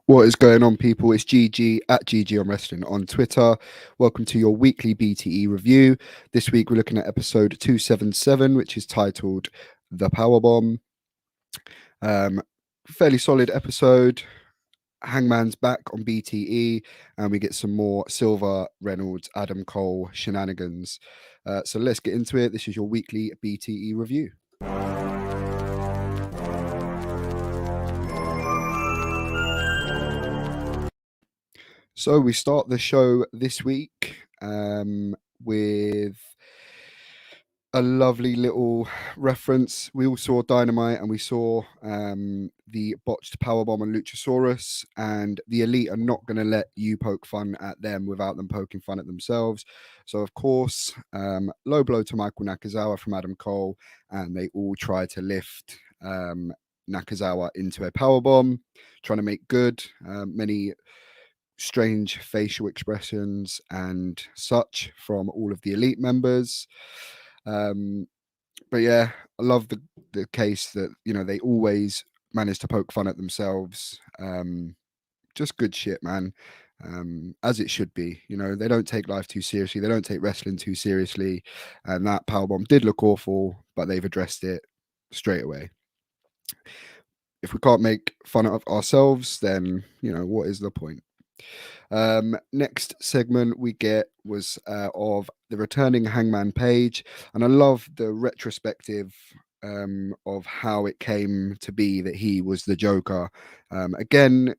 What is going on, people? It's GG at GG on Wrestling on Twitter. Welcome to your weekly BTE review. This week we're looking at episode 277, which is titled The Powerbomb. Fairly solid episode. Hangman's back on BTE, and we get some more Silver, Reynolds, Adam Cole shenanigans. So let's get into it. This is your weekly BTE review. So we start the show this week with a lovely little reference. We all saw Dynamite and we saw the botched Powerbomb and Luchasaurus, and the Elite are not going to let you poke fun at them without them poking fun at themselves. So, of course, low blow to Michael Nakazawa from Adam Cole, and they all try to lift Nakazawa into a Powerbomb, trying to make good. Many strange facial expressions and such from all of the Elite members. But yeah, I love the case that they always manage to poke fun at themselves. Just good shit, man. As it should be. They don't take life too seriously. They don't take wrestling too seriously. And that powerbomb did look awful, but they've addressed it straight away. If we can't make fun of ourselves, then what is the point? Next segment we get was of the returning Hangman Page, and I love the retrospective of how it came to be that he was the Joker. Again,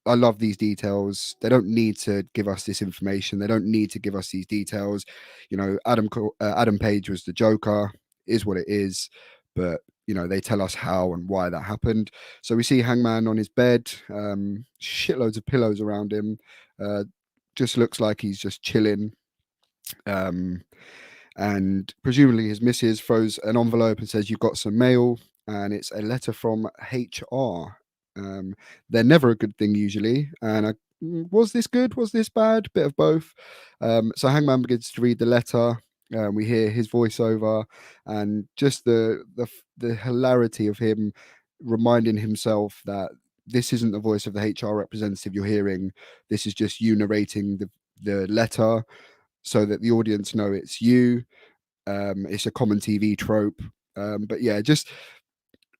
I love these details. They don't need to give us this information. They don't need to give us these details. Adam Page was the Joker, is what it is, but they tell us how and why that happened. So we see Hangman on his bed, shitloads of pillows around him. Just looks like he's just chilling. And presumably his missus throws an envelope and says, "You've got some mail," and it's a letter from HR. They're never a good thing usually. And was this good? Was this bad? Bit of both. So Hangman begins to read the letter. We hear his voiceover, and just the hilarity of him reminding himself that this isn't the voice of the HR representative you're hearing. This is just you narrating the letter, so that the audience know it's you. It's a common TV trope. But yeah, just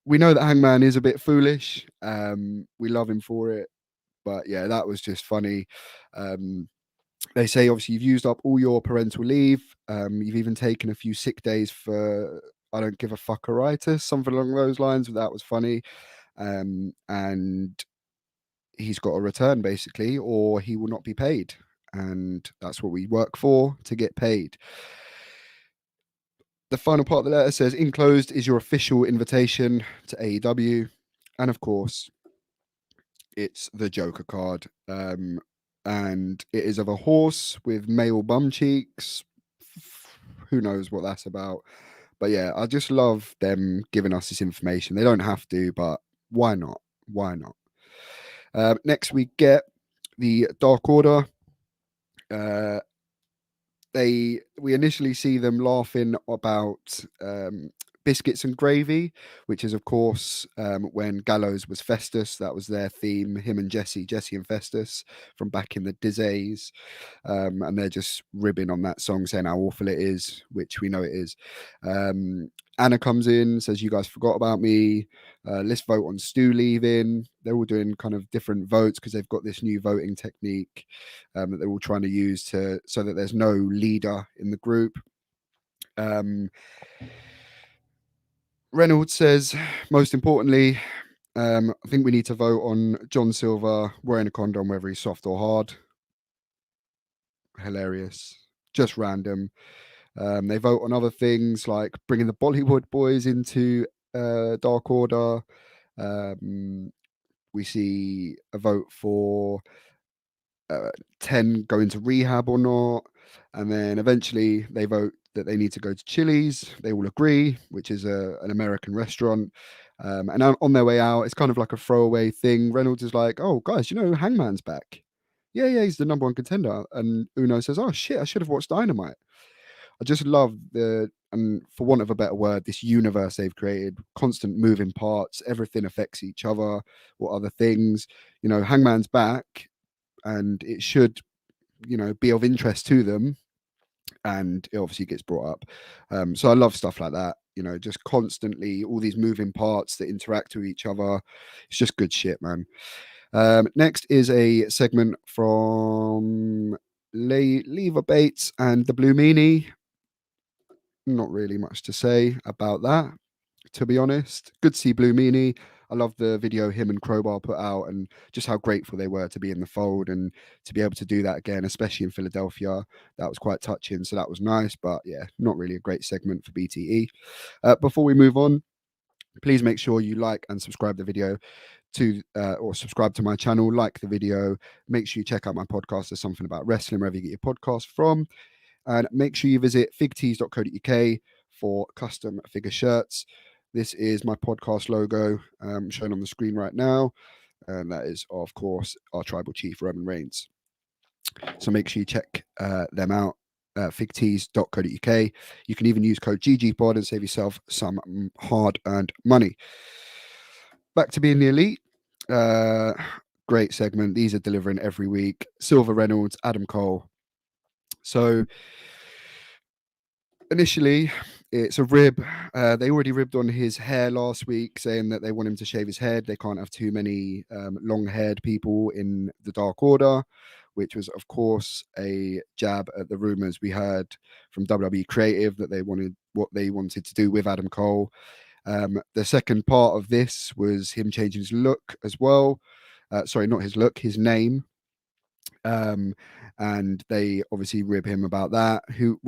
we know that Hangman is a bit foolish. We love him for it. But yeah, that was just funny. They say obviously you've used up all your parental leave. You've even taken a few sick days for I don't give a fuckeritis, something along those lines. That was funny. And he's got a return basically, or he will not be paid. And that's what we work for, to get paid. The final part of the letter says, "Enclosed is your official invitation to AEW." And of course, it's the Joker card. And it is of a horse with male bum cheeks. Who knows what that's about? But yeah, I just love them giving us this information. They don't have to, but why not? Why not? Next, we get the Dark Order. We initially see them laughing about biscuits and gravy, which is of course when Gallows was Festus. That was their theme, him and Jesse and Festus from back in the Dizays. And they're just ribbing on that song, saying how awful it is, which we know it is. Anna comes in, says, "You guys forgot about me. Let's vote on Stu leaving." They're all doing kind of different votes because they've got this new voting technique that they're all trying to use so that there's no leader in the group. Reynolds says, most importantly, I think we need to vote on John Silver wearing a condom, whether he's soft or hard. Hilarious. Just random. They vote on other things like bringing the Bollywood boys into Dark Order. We see a vote for 10 going to rehab or not. And then eventually they vote that they need to go to Chili's. They all agree, which is an American restaurant. And on their way out, it's kind of like a throwaway thing. Reynolds is like, "Oh, guys, Hangman's back." Yeah, he's the number one contender. And Uno says, "Oh, shit, I should have watched Dynamite." I just love the and for want of a better word, this universe they've created, constant moving parts, everything affects each other or other things. Hangman's back, and it should, be of interest to them, and it obviously gets brought up. So I love stuff like that. Just constantly all these moving parts that interact with each other. It's just good shit, man. Next is a segment from Lever Bates and the Blue Meanie. Not really much to say about that, to be honest. Good to see Blue Meanie. I love the video him and Crowbar put out, and just how grateful they were to be in the fold and to be able to do that again, especially in Philadelphia. That was quite touching, so that was nice. But yeah, not really a great segment for BTE. Before we move on, please make sure you like and subscribe the video or subscribe to my channel, like the video. Make sure you check out my podcast. There's something about wrestling wherever you get your podcast from. And make sure you visit figtees.co.uk for custom figure shirts. This is my podcast logo shown on the screen right now. And that is, of course, our tribal chief, Roman Reigns. So make sure you check them out. Figtees.co.uk. You can even use code GGPod and save yourself some hard-earned money. Back to being the elite. Great segment. These are delivering every week. Silver, Reynolds, Adam Cole. So initially, it's a rib. They already ribbed on his hair last week, saying that they want him to shave his head. They can't have too many long-haired people in the Dark Order, which was, of course, a jab at the rumors we heard from WWE Creative that they wanted what they wanted to do with Adam Cole. The second part of this was him changing his look as well. Sorry, not his look, his name. And they obviously rib him about that. You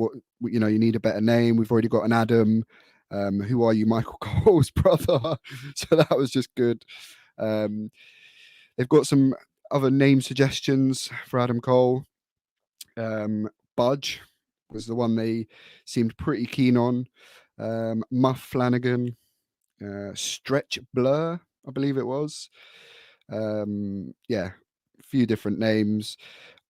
need a better name. We've already got an Adam. Who are you, Michael Cole's brother? So that was just good. They've got some other name suggestions for Adam Cole. Budge was the one they seemed pretty keen on. Muff Flanagan, Stretch Blur, I believe it was. Yeah, a few different names.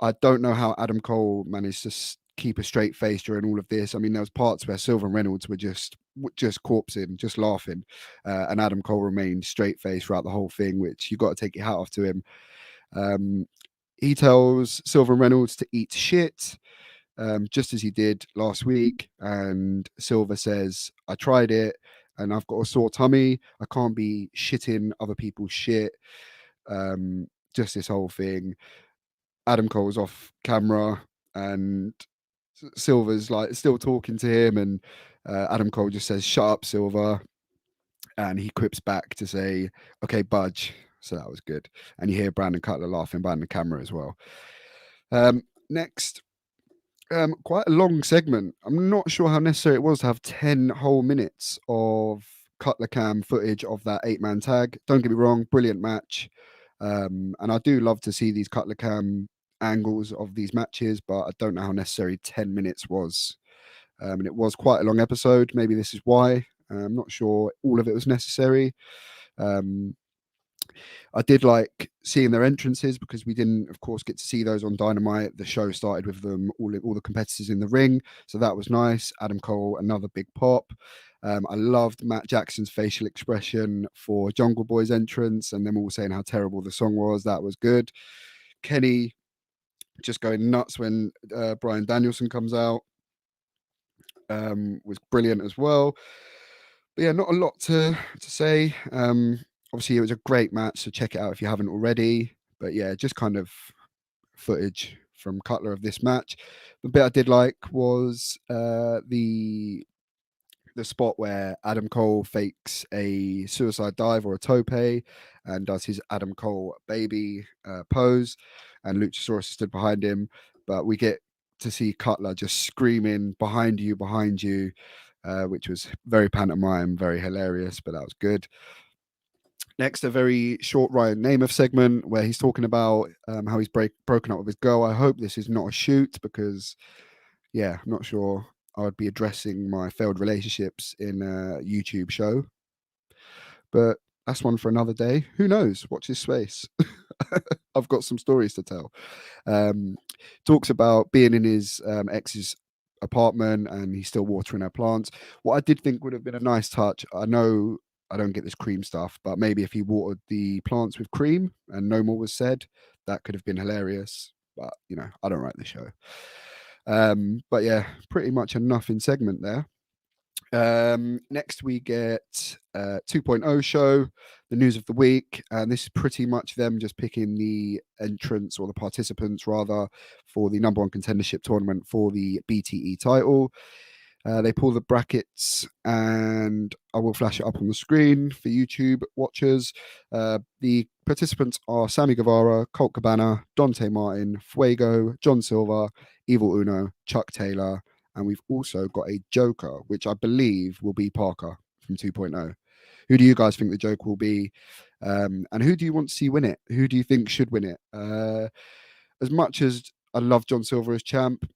I don't know how Adam Cole managed to keep a straight face during all of this. I mean, there was parts where Silver and Reynolds were just corpsing, just laughing, and Adam Cole remained straight face throughout the whole thing, which you got to take your hat off to him. He tells Silver and Reynolds to eat shit, just as he did last week, and Silver says, "I tried it, and I've got a sore tummy. I can't be shitting other people's shit." Just this whole thing. Adam Cole's off camera, and Silver's like still talking to him, and Adam Cole just says, "Shut up, Silver," and he quips back to say, "Okay, budge." So that was good, and you hear Brandon Cutler laughing behind the camera as well. Next, quite a long segment. I'm not sure how necessary it was to have 10 whole minutes of Cutler cam footage of that 8-man tag. Don't get me wrong, brilliant match. And I do love to see these Cutler cam angles of these matches, but I don't know how necessary 10 minutes was. And it was quite a long episode. Maybe this is why. I'm not sure all of it was necessary. I did like seeing their entrances because we didn't, of course, get to see those on Dynamite. The show started with them, all the competitors in the ring. So that was nice. Adam Cole, another big pop. I loved Matt Jackson's facial expression for Jungle Boy's entrance and them all saying how terrible the song was. That was good. Kenny just going nuts when Bryan Danielson comes out. Was brilliant as well. But yeah, not a lot to say. Obviously, it was a great match, so check it out if you haven't already. But yeah, just kind of footage from Cutler of this match. The bit I did like was the spot where Adam Cole fakes a suicide dive or a tope and does his Adam Cole baby pose, and Luchasaurus stood behind him. But we get to see Cutler just screaming behind you, which was very pantomime, very hilarious, but that was good. Next, a very short Ryan Namath segment where he's talking about how he's broken up with his girl. I hope this is not a shoot because, yeah, I'm not sure I would be addressing my failed relationships in a YouTube show. But that's one for another day. Who knows? Watch this space. I've got some stories to tell. Talks about being in his ex's apartment and he's still watering her plants. What I did think would have been a nice touch, I know I don't get this cream stuff, but maybe if he watered the plants with cream and no more was said, that could have been hilarious. But I don't write the show. But yeah, pretty much a nothing segment there. Next we get 2.0 show, the news of the week, and this is pretty much them just picking the entrants, or the participants rather, for the number one contendership tournament for the BTE title. They pull the brackets, and I will flash it up on the screen for YouTube watchers. The participants are Sammy Guevara, Colt Cabana, Dante Martin, Fuego, John Silver, Evil Uno, Chuck Taylor, and we've also got a Joker, which I believe will be Parker from 2.0. Who do you guys think the Joker will be? And who do you want to see win it? Who do you think should win it? As much as I love John Silver as champ,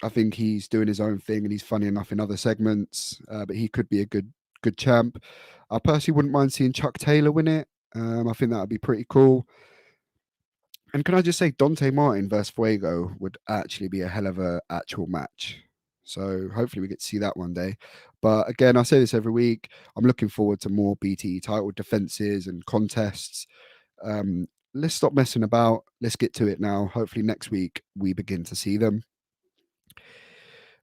I think he's doing his own thing and he's funny enough in other segments, but he could be a good champ. I personally wouldn't mind seeing Chuck Taylor win it. I think that would be pretty cool. And can I just say, Dante Martin versus Fuego would actually be a hell of a actual match. So hopefully we get to see that one day. But again, I say this every week. I'm looking forward to more BTE title defenses and contests. Let's stop messing about. Let's get to it now. Hopefully next week we begin to see them.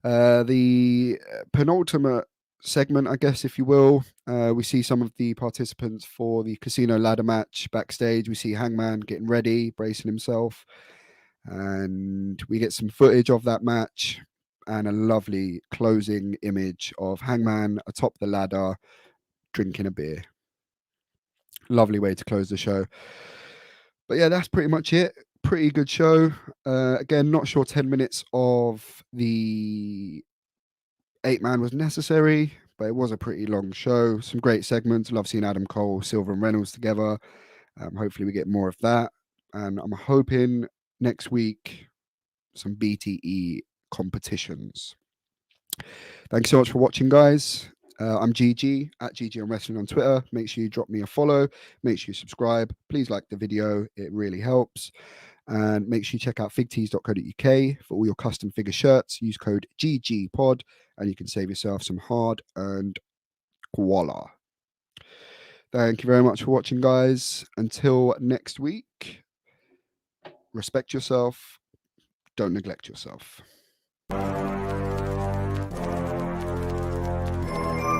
The penultimate segment, I guess, if you will, we see some of the participants for the casino ladder match backstage. We see Hangman getting ready, bracing himself, and we get some footage of that match and a lovely closing image of Hangman atop the ladder drinking a beer. Lovely way to close the show. But yeah, that's pretty much it. Pretty good show. Again, not sure 10 minutes of the 8-man was necessary, but it was a pretty long show. Some great segments. Love seeing Adam Cole, Silver, and Reynolds together. Hopefully we get more of that. And I'm hoping next week some BTE competitions. Thank you so much for watching, guys. I'm GG, at GG on Wrestling on Twitter. Make sure you drop me a follow. Make sure you subscribe. Please like the video. It really helps. And make sure you check out figtees.co.uk for all your custom figure shirts. Use code GGPod and you can save yourself some hard-earned koala. Thank you very much for watching, guys. Until next week, respect yourself. Don't neglect yourself.